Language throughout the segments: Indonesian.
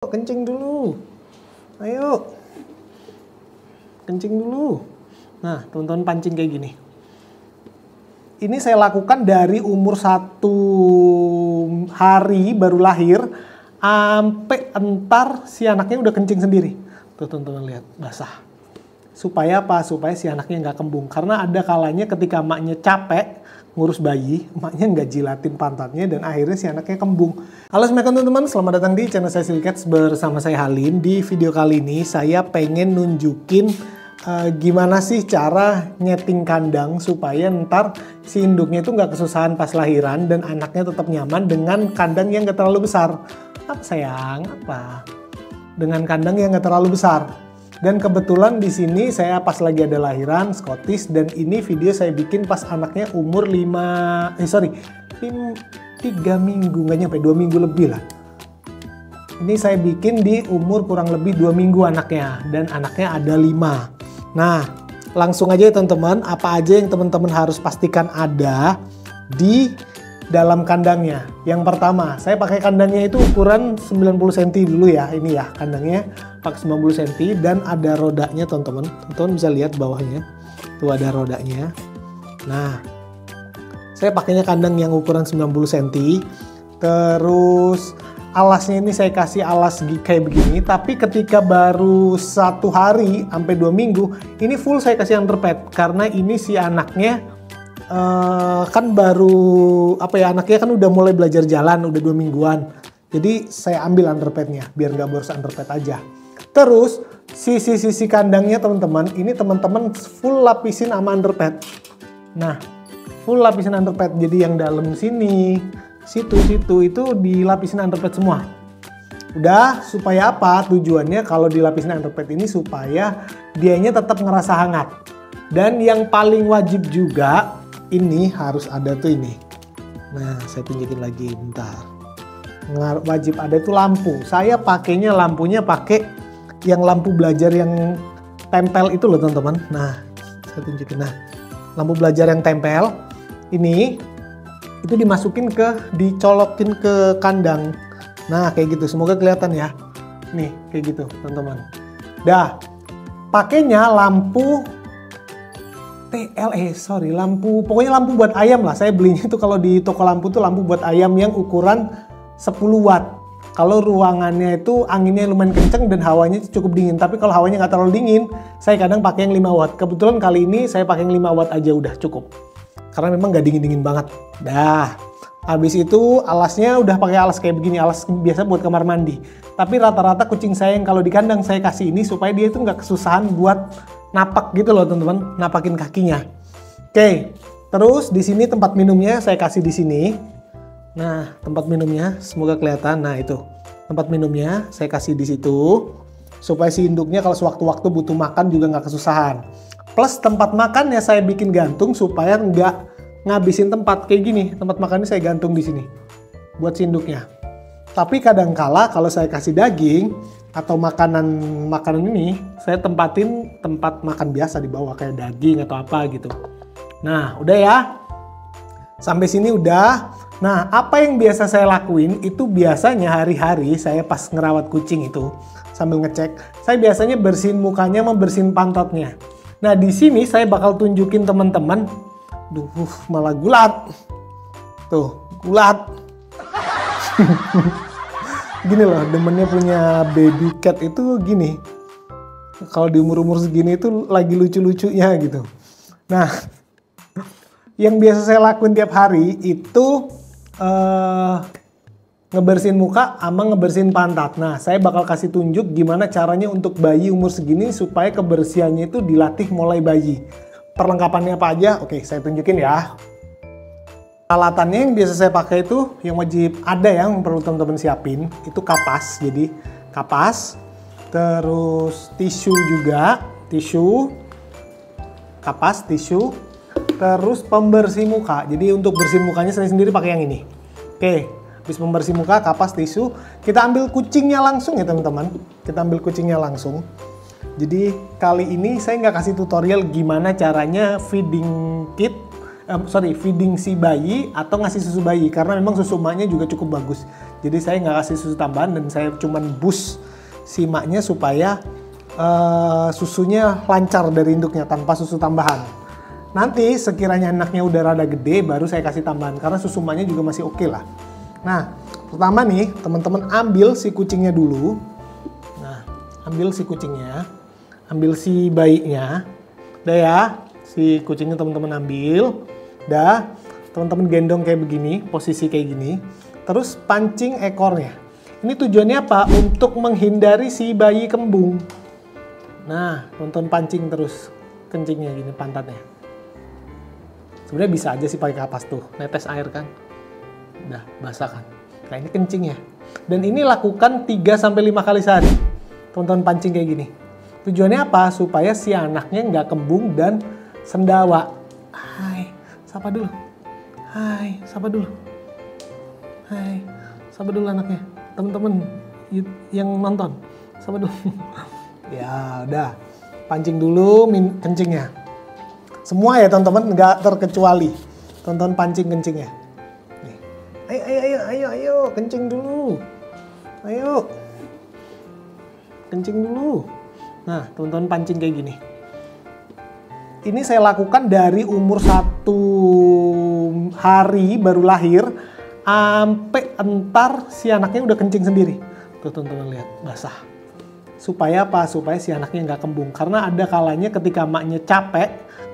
Kencing dulu. Ayo. Kencing dulu. Nah, teman-teman pancing kayak gini. Ini saya lakukan dari umur 1 hari baru lahir sampai entar si anaknya udah kencing sendiri. Tuh teman-teman lihat, basah. Supaya apa? Supaya si anaknya nggak kembung. Karena ada kalanya ketika emaknya capek ngurus bayi, emaknya nggak jilatin pantatnya dan akhirnya si anaknya kembung. Halo assalamualaikum teman-teman, selamat datang di channel saya Silly Cats bersama saya Halim. Di video kali ini saya pengen nunjukin gimana sih cara nyeting kandang supaya ntar si induknya itu nggak kesusahan pas lahiran dan anaknya tetap nyaman dengan kandang yang nggak terlalu besar. Apa sayang? Apa? Dengan kandang yang nggak terlalu besar. Dan kebetulan di sini saya pas lagi ada lahiran Scottish dan ini video saya bikin pas anaknya umur 3 minggu, nggak nyampe 2 minggu lebih lah. Ini saya bikin di umur kurang lebih 2 minggu anaknya dan anaknya ada 5. Nah, langsung aja ya teman-teman, apa aja yang teman-teman harus pastikan ada di dalam kandangnya. Yang pertama, saya pakai kandangnya itu ukuran 90 cm dulu ya. Ini ya, kandangnya pakai 90 cm dan ada rodanya teman-teman. Teman-teman bisa lihat bawahnya. Tuh ada rodanya. Nah, saya pakainya kandang yang ukuran 90 cm. Terus alasnya ini saya kasih alas kayak begini. Tapi ketika baru 1 hari sampai 2 minggu, ini full saya kasih underpad. Karena ini si anaknya kan baru anaknya kan udah mulai belajar jalan, udah 2 mingguan. Jadi saya ambil underpadnya biar nggak boros underpad aja. Terus sisi kandangnya teman-teman, ini teman-teman full lapisin sama underpad. Nah, full lapisin underpad. Jadi yang dalam sini, situ itu dilapisin underpad semua. Udah, supaya apa? Tujuannya kalau dilapisin underpad ini supaya dianya tetap ngerasa hangat. Dan yang paling wajib juga ini harus ada tuh ini. Nah, saya tunjukin lagi bentar. Wajib ada tuh lampu. Saya pakainya lampunya pakai yang lampu belajar yang tempel itu loh teman-teman. Nah, saya tunjukin. Nah, lampu belajar yang tempel ini itu dicolokin ke kandang. Nah, kayak gitu. Semoga kelihatan ya. Nih, kayak gitu teman-teman. Dah, pakainya lampu pokoknya lampu buat ayam lah. Saya belinya itu kalau di toko lampu tuh lampu buat ayam yang ukuran 10 watt. Kalau ruangannya itu anginnya lumayan kenceng dan hawanya cukup dingin. Tapi kalau hawanya nggak terlalu dingin, saya kadang pakai yang 5 watt. Kebetulan kali ini saya pakai yang 5 watt aja udah cukup. Karena memang nggak dingin-dingin banget. Dah, habis itu alasnya udah pakai alas kayak begini. Alas biasa buat kamar mandi. Tapi rata-rata kucing saya yang kalau di kandang saya kasih ini supaya dia itu nggak kesusahan buat napak gitu loh teman-teman, napakin kakinya. Oke, terus di sini tempat minumnya saya kasih di sini. Nah, tempat minumnya semoga kelihatan. Nah, itu tempat minumnya saya kasih di situ supaya si induknya kalau sewaktu-waktu butuh makan juga nggak kesusahan. Plus tempat makannya saya bikin gantung supaya nggak ngabisin tempat kayak gini. Tempat makannya saya gantung di sini buat si induknya. Tapi kadang-kala kalau saya kasih daging atau makanan ini, saya tempatin tempat makan biasa di bawah kayak daging atau apa gitu. Nah, udah ya. Sampai sini udah. Nah, apa yang biasa saya lakuin itu biasanya hari-hari saya pas ngerawat kucing itu sambil ngecek, saya biasanya bersihin mukanya sama bersihin pantatnya. Nah, di sini saya bakal tunjukin teman-teman. Duh, malah gulat. Tuh, gulat. Gini loh, demennya punya baby cat itu gini. Kalau di umur-umur segini itu lagi lucu-lucunya gitu. Nah, yang biasa saya lakuin tiap hari itu ngebersihin muka sama ngebersihin pantat. Nah, saya bakal kasih tunjuk gimana caranya untuk bayi umur segini supaya kebersihannya itu dilatih mulai bayi. Perlengkapannya apa aja? Oke, saya tunjukin ya. Peralatannya yang biasa saya pakai itu yang wajib ada yang perlu teman-teman siapin itu kapas. Jadi kapas, terus tisu juga, kapas, tisu, terus pembersih muka. Jadi untuk bersihin mukanya saya sendiri pakai yang ini. Oke, habis pembersih muka, kapas, tisu, kita ambil kucingnya langsung ya teman-teman. Kita ambil kucingnya langsung. Jadi kali ini saya nggak kasih tutorial gimana caranya feeding si bayi atau ngasih susu bayi karena memang susu emaknya juga cukup bagus. Jadi saya nggak kasih susu tambahan dan saya cuman boost si emaknya supaya susunya lancar dari induknya tanpa susu tambahan. Nanti sekiranya anaknya udah rada gede baru saya kasih tambahan karena susu emaknya juga masih oke lah. Nah, pertama nih teman-teman ambil si kucingnya dulu. Nah, ambil si kucingnya, ambil si bayinya. Udah ya, si kucingnya teman-teman ambil. Udah, teman-teman gendong kayak begini, posisi kayak gini. Terus pancing ekornya. Ini tujuannya apa? Untuk menghindari si bayi kembung. Nah, tonton pancing terus kencingnya gini pantatnya. Sebenarnya bisa aja sih pakai kapas tuh, netes air kan. Udah basah kan. Nah, ini kencing ya. Dan ini lakukan 3-5 kali sehari. Tonton pancing kayak gini. Tujuannya apa? Supaya si anaknya nggak kembung dan sendawa. Hai, sapa dulu. Hai, sapa dulu. Hai, sapa dulu anaknya. Temen-temen yang nonton, sapa dulu. Ya, udah. Pancing dulu kencingnya. Semua ya teman-teman, nggak terkecuali. Tonton pancing kencingnya. Nih. Ayo, kencing dulu. Ayo. Kencing dulu. Nah, tonton pancing kayak gini. Ini saya lakukan dari umur 1 hari baru lahir sampai entar si anaknya udah kencing sendiri. Tuh teman-teman lihat, basah. Supaya apa? Supaya si anaknya nggak kembung. Karena ada kalanya ketika emaknya capek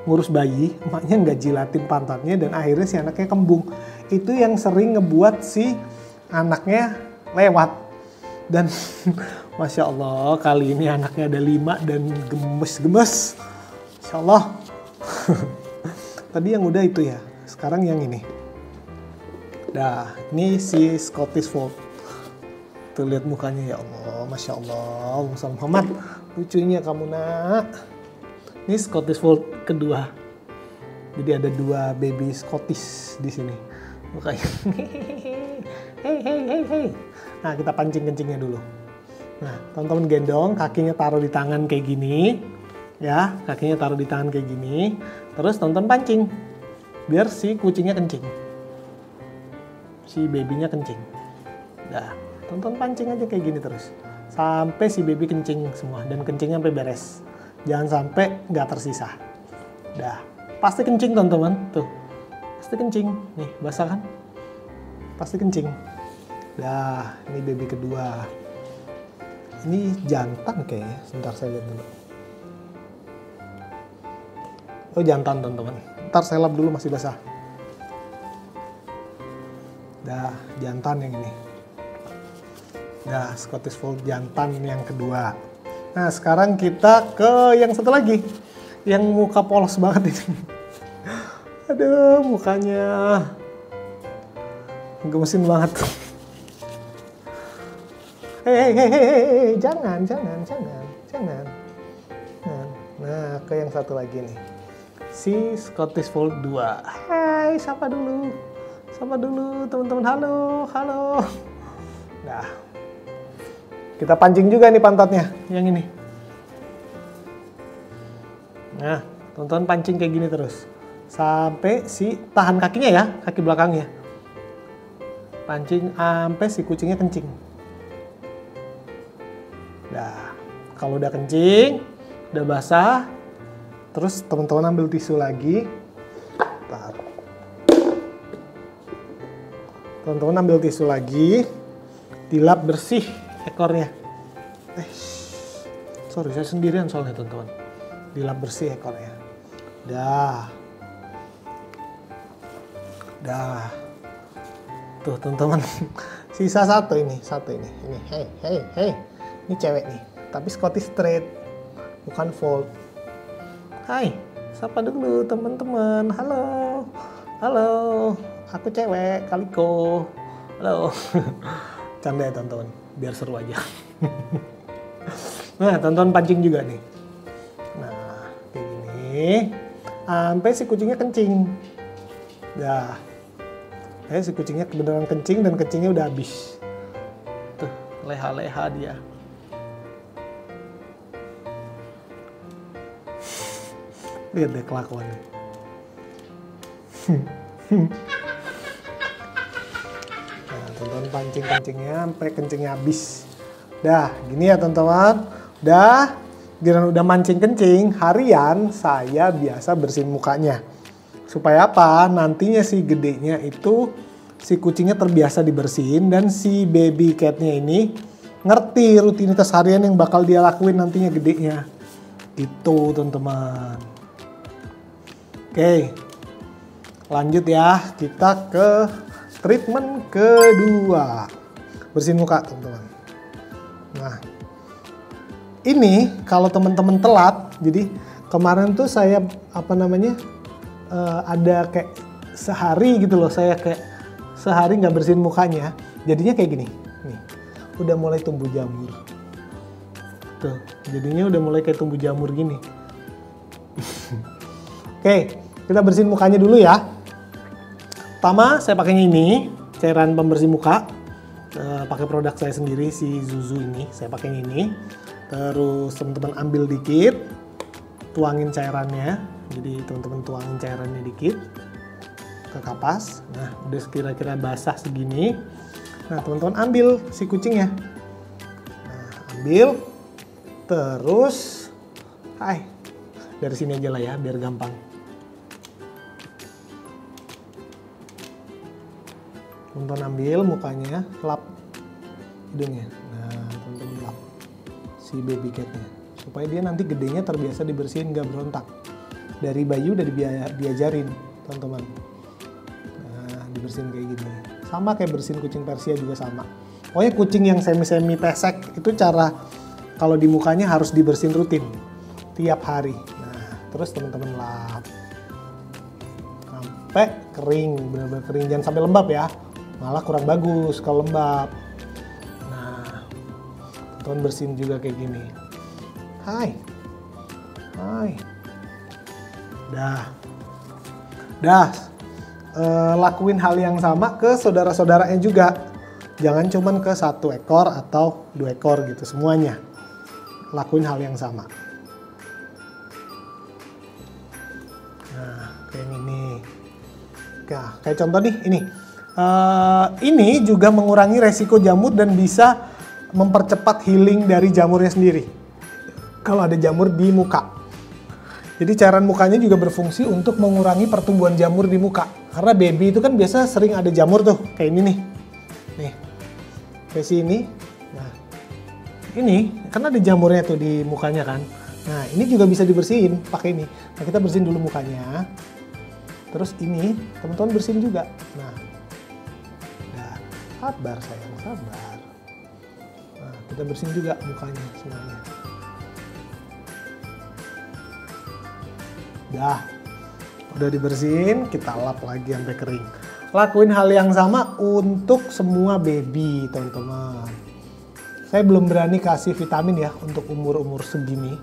ngurus bayi, emaknya nggak jilatin pantatnya dan akhirnya si anaknya kembung. Itu yang sering ngebuat si anaknya lewat. Dan Masya Allah, kali ini anaknya ada 5 dan gemes-gemes. Masya Allah. Tadi yang udah itu ya, sekarang yang ini. Nah, ini si Scottish Fold. Tuh lihat mukanya, ya Allah, Masya Allah. Muhammad, lucunya kamu nak. Ini Scottish Fold kedua. Jadi ada 2 baby Scottish di sini. Mukanya. Hei. Nah, kita pancing kencingnya dulu. Nah, teman-teman gendong, kakinya taruh di tangan kayak gini. Ya, kakinya taruh di tangan kayak gini. Terus tonton pancing. Biar si kucingnya kencing. Si babynya kencing. Nah, tonton pancing aja kayak gini terus. Sampai si baby kencing semua. Dan kencingnya sampai beres. Jangan sampai nggak tersisa. Dah, pasti kencing teman-teman. Tuh, pasti kencing. Nih, basah kan? Pasti kencing. Dah, ini baby kedua. Ini jantan kayaknya. Sebentar saya lihat dulu. Oh, jantan teman-teman. Ntar saya lap dulu, masih basah. Dah, jantan yang ini. Dah, Scottish Fold jantan yang kedua. Nah, sekarang kita ke yang satu lagi. Yang muka polos banget ini. Aduh, mukanya gemesin banget. Hei, jangan. Nah, ke yang satu lagi nih. Si Scottish Fold 2. Hai, sapa dulu teman-teman. Halo. Nah, kita pancing juga nih pantatnya, yang ini. Nah, tonton pancing kayak gini terus. Sampai si tahan kakinya ya, kaki belakangnya. Pancing sampai si kucingnya kencing. Nah, kalau udah kencing, udah basah, terus teman-teman ambil tisu lagi. Teman-teman ambil tisu lagi, dilap bersih ekornya. Sorry, saya sendirian soalnya teman-teman. Dilap bersih ekornya. Dah. Tuh teman-teman, sisa satu ini. Ini, hey. Ini cewek nih, tapi Scottish Straight, bukan Fold. Hai, sapa dulu teman-teman. Halo, aku cewek, Kaliko. Halo. Canda ya teman-teman, biar seru aja. Nah, tonton pancing juga nih. Nah, kayak gini. Sampai si kucingnya kencing. Dah. Si kucingnya beneran kencing dan kencingnya udah habis. Tuh, leha-leha dia. Lihat deh kelakuannya. Nah, teman-teman pancing kencingnya sampai kencingnya habis. Dah, gini ya teman-teman. Udah mancing kencing, harian saya biasa bersihin mukanya. Supaya apa? Nantinya si gedenya itu, si kucingnya terbiasa dibersihin dan si baby catnya ini ngerti rutinitas harian yang bakal dia lakuin nantinya gedenya. Gitu teman-teman. Oke, lanjut ya, kita ke treatment kedua. Bersihin muka teman-teman. Nah, ini kalau teman-teman telat, jadi kemarin tuh saya ada kayak sehari gitu loh, saya kayak sehari nggak bersihin mukanya, jadinya kayak gini. Nih, udah mulai tumbuh jamur. Tuh, jadinya udah mulai kayak tumbuh jamur gini. Oke, kita bersihin mukanya dulu ya. Pertama, saya pakainya ini, cairan pembersih muka. Pakai produk saya sendiri, si Zuzu ini, saya pakai ini. Terus teman-teman ambil dikit, tuangin cairannya. Jadi teman-teman tuangin cairannya dikit ke kapas. Nah, udah kira-kira basah segini. Nah, teman-teman ambil si kucingnya. Nah, ambil. Terus, dari sini aja lah ya, biar gampang. Teman-teman ambil mukanya, lap hidungnya. Nah, teman-teman lap si baby catnya, supaya dia nanti gedenya terbiasa dibersihin, gak berontak. Dari bayi udah diajarin teman-teman. Nah, dibersihin kayak gini. Sama kayak bersihin kucing Persia juga sama. Pokoknya kucing yang semi pesek itu cara kalau di mukanya harus dibersihin rutin tiap hari. Nah, terus teman-teman lap sampai kering, benar-benar kering. Jangan sampai lembab ya, malah kurang bagus kalau lembab. Nah, teman-teman bersihin juga kayak gini. Hai. Dah. Lakuin hal yang sama ke saudara-saudaranya juga. Jangan cuman ke 1 ekor atau 2 ekor gitu, semuanya. Lakuin hal yang sama. Nah, kayak gini. Nah, kayak contoh nih, ini. Ini juga mengurangi resiko jamur dan bisa mempercepat healing dari jamurnya sendiri. Kalau ada jamur di muka. Jadi cairan mukanya juga berfungsi untuk mengurangi pertumbuhan jamur di muka. Karena baby itu kan biasa sering ada jamur tuh, kayak ini nih. Nih, kayak sini. Nah, ini kan ada jamurnya tuh di mukanya kan. Nah, ini juga bisa dibersihin pakai ini. Nah, kita bersihin dulu mukanya. Terus ini teman-teman bersihin juga. Nah, sabar sayang, sabar. Nah, kita bersihin juga mukanya semuanya. Udah dibersihin, kita lap lagi sampai kering. Lakuin hal yang sama untuk semua baby, teman-teman. Saya belum berani kasih vitamin ya untuk umur-umur segini,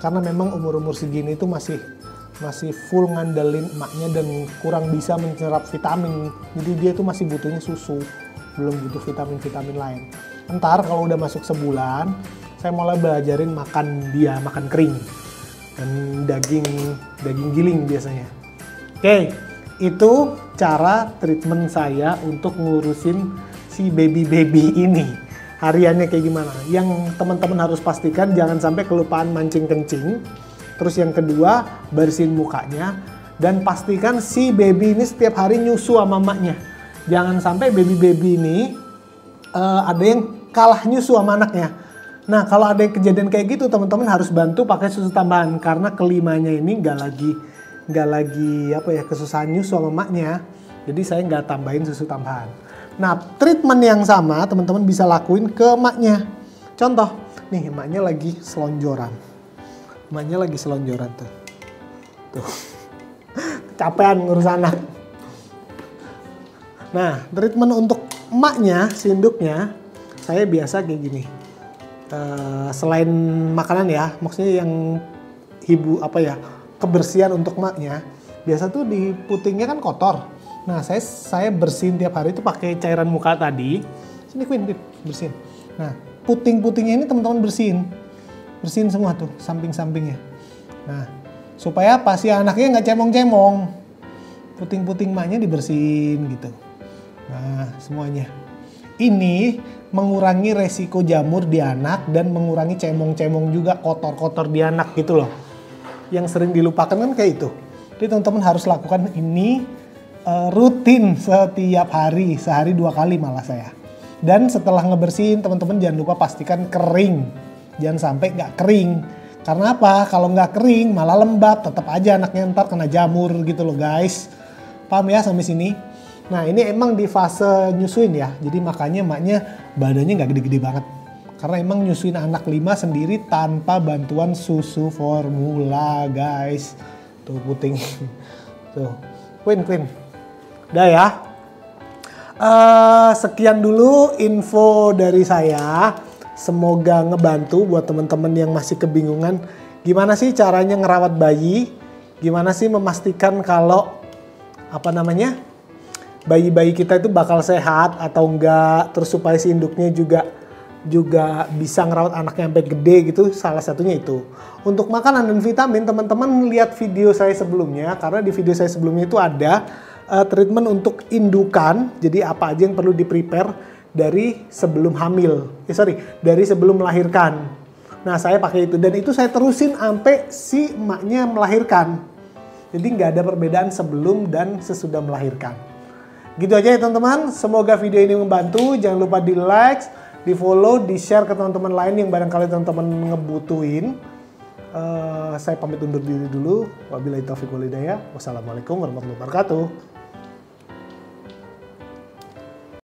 karena memang umur-umur segini itu masih full ngandelin emaknya dan kurang bisa menyerap vitamin. Jadi dia tuh masih butuhnya susu, belum butuh vitamin-vitamin lain. Ntar kalau udah masuk sebulan, saya mulai belajarin makan kering dan daging giling biasanya. Oke, itu cara treatment saya untuk ngurusin si baby ini. Hariannya kayak gimana? Yang teman-teman harus pastikan jangan sampai kelupaan mancing kencing. Terus yang kedua, bersihin mukanya dan pastikan si baby ini setiap hari nyusu sama mamanya. Jangan sampai baby ini ada yang kalah nyusu sama anaknya. Nah, kalau ada yang kejadian kayak gitu, teman-teman harus bantu pakai susu tambahan karena kelimanya ini nggak lagi kesusahan nyusu sama emaknya. Jadi saya nggak tambahin susu tambahan. Nah, treatment yang sama teman-teman bisa lakuin ke emaknya. Contoh, nih emaknya lagi selonjoran. Emaknya lagi selonjoran tuh. Kecapean ngurus anak. Nah, treatment untuk emaknya, si induknya, saya biasa kayak gini. Selain makanan ya, maksudnya yang kebersihan untuk emaknya, biasa tuh di putingnya kan kotor. Nah, saya bersihin tiap hari itu pakai cairan muka tadi. Sini Queen, bersihin. Nah, puting-putingnya ini teman-teman bersihin semua tuh, samping-sampingnya. Nah, supaya apa sih anaknya nggak cemong-cemong. Puting-puting emaknya dibersihin gitu. Nah, semuanya. Ini mengurangi resiko jamur di anak dan mengurangi cemong-cemong juga, kotor-kotor di anak gitu loh. Yang sering dilupakan kan kayak itu. Jadi teman-teman harus lakukan ini rutin setiap hari, sehari 2 kali malah saya. Dan setelah ngebersihin teman-teman jangan lupa pastikan kering. Jangan sampai nggak kering. Karena apa? Kalau nggak kering malah lembab, tetap aja anaknya ntar kena jamur gitu loh guys. Paham ya sampai sini? Nah ini emang di fase nyusuin ya, jadi makanya emaknya badannya nggak gede-gede banget. Karena emang nyusuin anak 5 sendiri tanpa bantuan susu formula guys. Tuh puting, tuh Queen. Udah ya. Sekian dulu info dari saya. Semoga ngebantu buat teman-teman yang masih kebingungan. Gimana sih caranya ngerawat bayi? Gimana sih memastikan kalau bayi-bayi kita itu bakal sehat atau enggak, terus supaya si induknya juga bisa ngerawat anaknya sampai gede gitu, salah satunya itu. Untuk makanan dan vitamin, teman-teman lihat video saya sebelumnya, karena di video saya sebelumnya itu ada treatment untuk indukan, jadi apa aja yang perlu di-prepare dari sebelum dari sebelum melahirkan. Nah saya pakai itu, dan itu saya terusin sampai si emaknya melahirkan. Jadi nggak ada perbedaan sebelum dan sesudah melahirkan. Gitu aja ya teman-teman, semoga video ini membantu. Jangan lupa di like, di follow, di share ke teman-teman lain yang barangkali teman-teman ngebutuhin. Saya pamit undur diri dulu. Wabillahi taufiq wal hidayah. Wassalamualaikum warahmatullahi wabarakatuh.